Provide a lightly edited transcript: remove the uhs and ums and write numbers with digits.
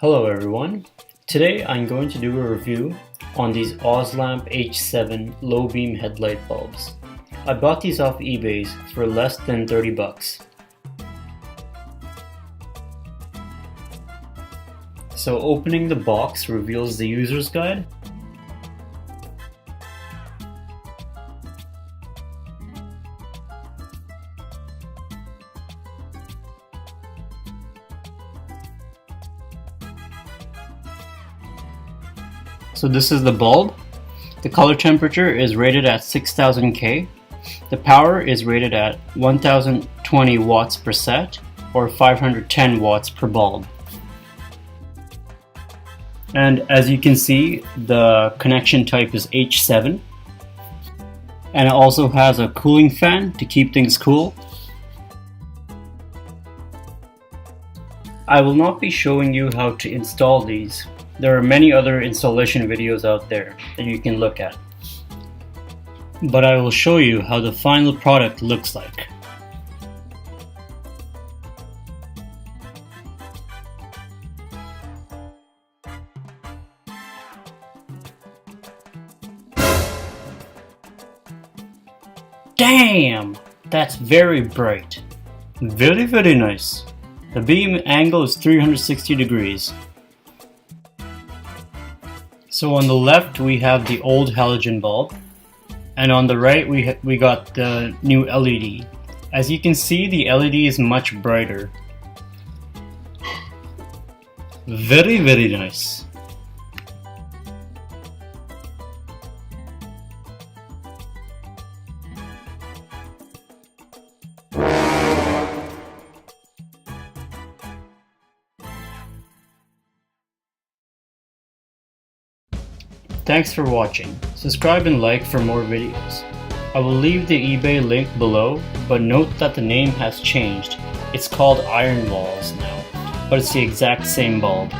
Hello everyone. Today I'm going to do a review on these Ozlamp H7 low beam headlight bulbs. I bought these off eBay for less than 30 bucks. So opening the box reveals the user's guide. So this is the bulb. The color temperature is rated at 6000 K. The power is rated at 1020 watts per set or 510 watts per bulb. And as you can see, the connection type is H7. And it also has a cooling fan to keep things cool. I will not be showing you how to install these. There are many other installation videos out there that you can look at. But I will show you how the final product looks like. Damn! That's very bright. Very nice. The beam angle is 360 degrees. So on the left we have the old halogen bulb, and on the right we got the new LED. As you can see, the LED is much brighter. Very nice. Thanks for watching. Subscribe and like for more videos. I will leave the eBay link below, but note that the name has changed. It's called Iron Walls now, but it's the exact same bulb.